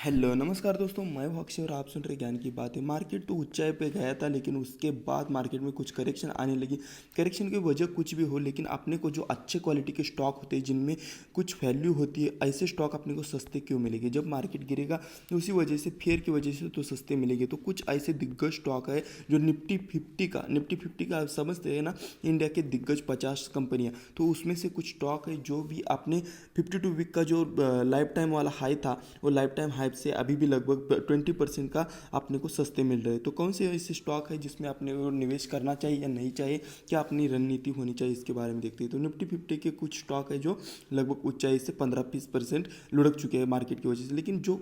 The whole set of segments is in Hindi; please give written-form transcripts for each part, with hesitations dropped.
हेलो नमस्कार दोस्तों, मैं हूं अक्षय और आप सुन रहे ज्ञान की बातें। मार्केट तो ऊंचाई पे गया था, लेकिन उसके बाद मार्केट में कुछ करेक्शन आने लगी। करेक्शन की वजह कुछ भी हो, लेकिन अपने को जो अच्छे क्वालिटी के स्टॉक होते हैं जिनमें कुछ वैल्यू होती है, ऐसे स्टॉक अपने को सस्ते क्यों मिलेंगे? जब मार्केट गिरेगा तो उसी वजह से, फेयर की वजह से तो सस्ते मिलेंगे। तो कुछ ऐसे दिग्गज स्टॉक है जो निफ्टी 50 का आप समझते हैं ना, इंडिया के दिग्गज 50 कंपनियां। तो उसमें से कुछ स्टॉक है जो भी अपने 52 वीक का जो लाइफ टाइम वाला हाई था, वो लाइफ टाइम हाइप से अभी भी लगभग 20% का अपने को सस्ते मिल रहे हैं। तो कौन से ऐसे स्टॉक है जिसमें अपने को निवेश करना चाहिए या नहीं चाहिए, क्या अपनी रणनीति होनी चाहिए, इसके बारे में देखते हैं। तो निफ्टी 50 के कुछ स्टॉक है जो लगभग ऊंचाई से 15-20% लुढ़क चुके हैं मार्केट की वजह से, लेकिन जो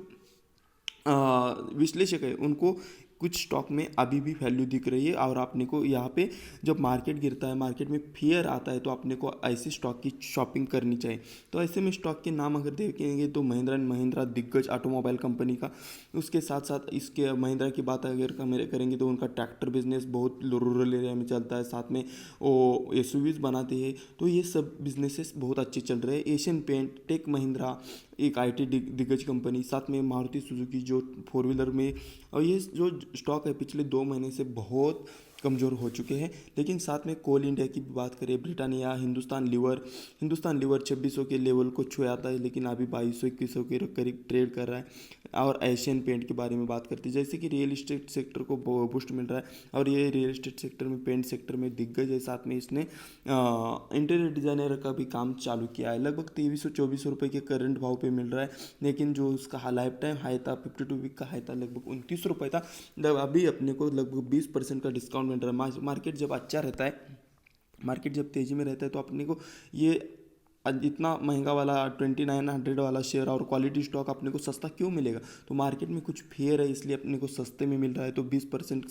विश्लेषक है उनको कुछ स्टॉक में अभी भी वैल्यू दिख रही है। और अपने को यहाँ पे जब मार्केट गिरता है, मार्केट में फियर आता है, तो अपने को ऐसे स्टॉक की शॉपिंग करनी चाहिए। तो ऐसे में स्टॉक के नाम अगर देखेंगे तो महिंद्रा एंड महिंद्रा दिग्गज ऑटोमोबाइल कंपनी का, उसके साथ साथ इसके महिंद्रा की बात अगर करेंगे तो उनका ट्रैक्टर बिजनेस बहुत रूरल एरिया में चलता है। साथ में वो एसयूवीज बनाते हैं, तो ये सब बिजनेसेस बहुत अच्छे चल रहे हैं। एशियन पेंट, टेक महिंद्रा, एक आईटी दिग्गज कंपनी, साथ में मारुति सुजुकी जो फोर व्हीलर में। और ये जो स्टॉक है पिछले 2 महीने से बहुत कमज़ोर हो चुके हैं। लेकिन साथ में कोल इंडिया की भी बात करें, ब्रिटानिया, हिंदुस्तान लीवर 2600 के लेवल को छुआ था, लेकिन अभी 2200-2100 के करीब ट्रेड कर रहा है। और एशियन पेंट के बारे में बात करते हैं, जैसे कि रियल इस्टेट सेक्टर को बूस्ट मिल रहा है, और ये रियल इस्टेट सेक्टर में, पेंट सेक्टर में दिग्गज है। साथ में इसने इंटीरियर डिजाइनर का भी काम चालू किया है। लगभग 2300-2400 रुपये के करंट भाव पे मिल रहा है, लेकिन जो उसका लाइफ टाइम हाई था, 52 वीक का हाई था, लगभग 2900 रुपये था। अभी अपने को लगभग 20% का डिस्काउंट मिल रहा है। मार्केट जब अच्छा रहता है, मार्केट जब तेज़ी में रहता है, तो अपने को ये इतना महंगा वाला 2900 वाला शेयर और क्वालिटी स्टॉक अपने को सस्ता क्यों मिलेगा? तो मार्केट में कुछ फेयर है, इसलिए अपने को सस्ते में मिल रहा है। तो 20%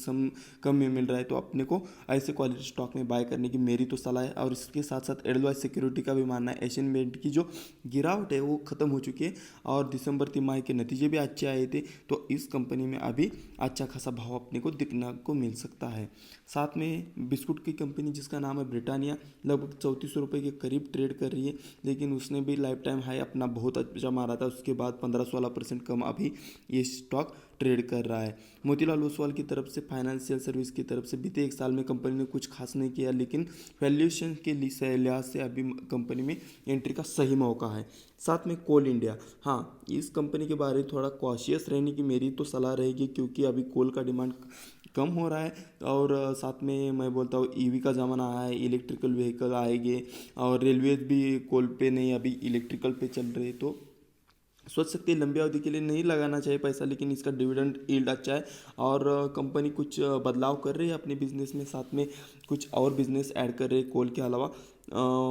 कम में मिल रहा है, तो अपने को ऐसे क्वालिटी स्टॉक में बाय करने की मेरी तो सलाह है। और इसके साथ साथ एडलवाइस सिक्योरिटी का भी मानना है, एशियन पेंट की जो गिरावट है वो ख़त्म हो चुकी है, और दिसंबर तिमाही के नतीजे भी अच्छे आए थे। तो इस कंपनी में अभी अच्छा खासा भाव अपने को दिखने को मिल सकता है। साथ में बिस्कुट की कंपनी जिसका नाम है ब्रिटानिया, लगभग 3400 रुपये के करीब ट्रेड कर रही है, लेकिन उसने भी लाइफ टाइम हाई अपना बहुत अच्छा मारा था। उसके बाद 15-16% कम अभी ये स्टॉक ट्रेड कर रहा है। मोतीलाल ओसवाल की तरफ से, फाइनेंशियल सर्विस की तरफ से, बीते 1 साल में कंपनी ने कुछ खास नहीं किया, लेकिन वैल्यूएशन के लिहाज से अभी कंपनी में एंट्री का सही मौका है। साथ में कोल इंडिया, हाँ, इस कंपनी के बारे में थोड़ा कॉशियस रहने की मेरी तो सलाह रहेगी, क्योंकि अभी कोल का डिमांड कम हो रहा है। और साथ में मैं बोलता हूँ ईवी का ज़माना आया है, इलेक्ट्रिकल व्हीकल आएंगे, और रेलवे भी कोल पे नहीं, अभी इलेक्ट्रिकल पे चल रहे। तो सोच सकते हैं लंबी अवधि के लिए नहीं लगाना चाहिए पैसा, लेकिन इसका डिविडेंड यील्ड अच्छा है। और कंपनी कुछ बदलाव कर रही है अपने बिजनेस में, साथ में कुछ और बिजनेस ऐड कर रही है कोल के अलावा।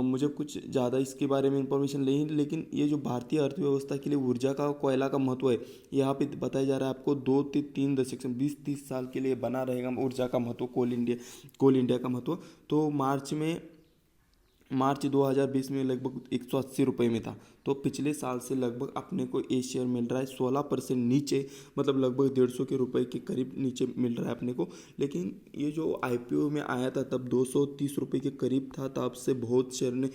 मुझे कुछ ज़्यादा इसके बारे में इंफॉर्मेशन नहीं, लेकिन ये जो भारतीय अर्थव्यवस्था के लिए ऊर्जा का, कोयला का महत्व है, यहाँ पे बताया जा रहा है आपको 2 से 3 दशक से 20-30 साल के लिए बना रहेगा ऊर्जा का महत्व, कोल इंडिया का महत्व। तो मार्च 2020 में लगभग 180 रुपये में था। तो पिछले साल से लगभग अपने को ये शेयर मिल रहा है 16% नीचे, मतलब लगभग 150 के रुपए के करीब नीचे मिल रहा है अपने को। लेकिन ये जो आईपीओ में आया था तब 230 रुपये के करीब था, तब से बहुत शेयर ने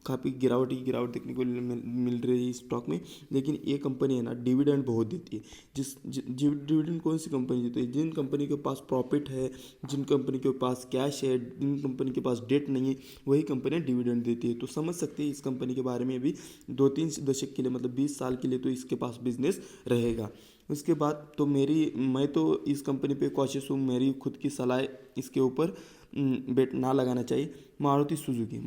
काफ़ी गिरावट देखने को मिल रही है इस स्टॉक में। लेकिन ये कंपनी है ना, डिविडेंड बहुत देती है। डिविडेंड कौन सी कंपनी देती है? जिन कंपनी के पास प्रॉफिट है, जिन कंपनी के पास कैश है, जिन कंपनी के पास डेट नहीं है, वही कंपनी डिविडेंड देती है। तो समझ सकते हैं इस कंपनी के बारे में भी 2-3 दशक के लिए, मतलब 20 साल के लिए तो इसके पास बिजनेस रहेगा। उसके बाद तो मैं तो इस कंपनी पे कॉशियस हूँ, मेरी खुद की सलाह इसके ऊपर बेट ना लगाना चाहिए। मारुति सुजुकी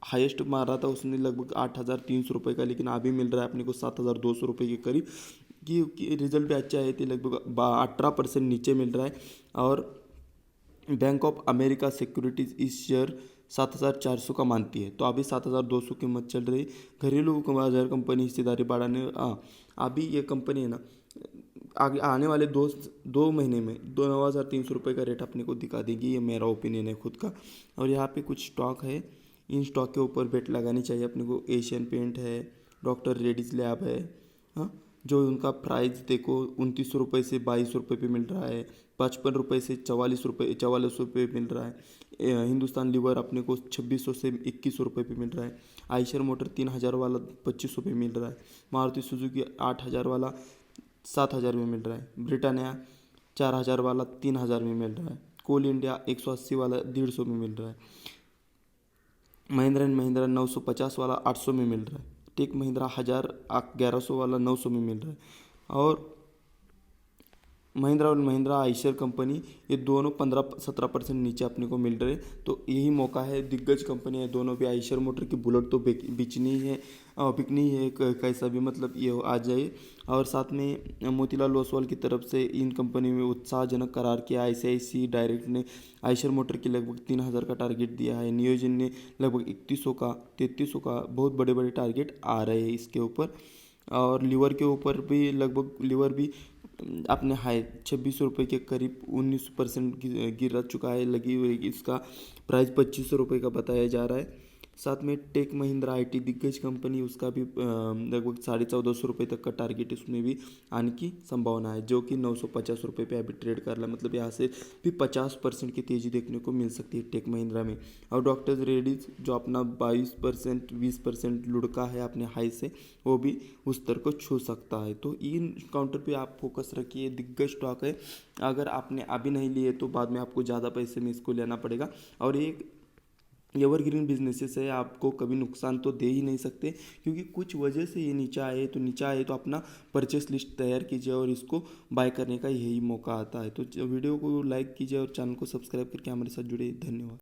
हाईएस्ट मारा था उसने लगभग 8300 रुपये का, लेकिन अभी मिल रहा है अपने को 7200 रुपये के करीब। कि रिजल्ट भी अच्छे आए थे, लगभग 18% नीचे मिल रहा है। और बैंक ऑफ अमेरिका सिक्योरिटीज इस शेयर 7400 का मानती है, तो अभी 7200 कीमत चल रही। घरेलू बाजार कंपनी हिस्सेदारी बढ़ाने, अभी ये कंपनी है ना, आगे आने वाले दो महीने में 9,300 रुपये का रेट अपने को दिखा देगी, ये मेरा ओपिनियन है खुद का। और यहाँ पे कुछ स्टॉक है, इन स्टॉक के ऊपर बेट लगानी चाहिए अपने को। एशियन पेंट है, डॉक्टर रेड्डीज लैब है, हाँ, जो उनका प्राइस देखो 29 रुपये से 22 रुपये पे मिल रहा है, 55 रुपये से 44 रुपये मिल रहा है। हिंदुस्तान लीवर अपने को 2600 से 2100 रुपये पे मिल रहा है। आइशर मोटर 3000 वाला 2500 पे मिल रहा है। मारुति सुजुकी 8000 वाला 7000 में मिल रहा है। ब्रिटानिया 4000 वाला 3000 में मिल रहा है। कोल इंडिया 180 वाला 150 में मिल रहा है। महिंद्रा एंड महिंद्रा 950 वाला 800 में मिल रहा है। टेक महिंद्रा 1100 वाला 900 में मिल रहा है। और महिंद्रा और महिंद्रा आइशर कंपनी, ये दोनों 15-17% नीचे अपने को मिल रहे। तो यही मौका है, दिग्गज कंपनी है दोनों भी। आइशर मोटर की बुलेट तो बिकनी ही है, बिकनी है कैसा भी, मतलब ये आ जाए। और साथ में मोतीलाल ओसवाल की तरफ से इन कंपनी में उत्साहजनक करार किया। ICICI डायरेक्ट ने आइशर मोटर के लगभग 3000 का टारगेट दिया है। नियोजन ने लगभग 3300 का बहुत बड़े बड़े टारगेट आ रहे हैं इसके ऊपर। और लीवर के ऊपर भी लगभग लीवर भी अपने हाई 2600 रुपये के करीब 19% गिर चुका है। लगी हुई इसका प्राइस 2500 रुपये का बताया जा रहा है। साथ में टेक महिंद्रा IT दिग्गज कंपनी, उसका भी लगभग 1450 रुपये तक का टारगेट इसमें भी आने की संभावना है, जो कि 950 रुपये पे अभी ट्रेड कर रहा है। मतलब यहाँ से भी 50% की तेज़ी देखने को मिल सकती है टेक महिंद्रा में। और डॉक्टर्स रेड्डीज जो अपना 22% 20% लुढ़का है अपने हाई से, वो भी उस स्तर को छू सकता है। तो इन काउंटर पे आप फोकस रखिए, दिग्गज स्टॉक है। अगर आपने अभी नहीं लिए तो बाद में आपको ज़्यादा पैसे में इसको लेना पड़ेगा। और एक एवरग्रीन बिजनेसेस है, आपको कभी नुकसान तो दे ही नहीं सकते, क्योंकि कुछ वजह से ये नीचा आए तो अपना परचेस लिस्ट तैयार कीजिए और इसको बाय करने का यही मौका आता है। तो वीडियो को लाइक कीजिए और चैनल को सब्सक्राइब करके हमारे साथ जुड़े। धन्यवाद।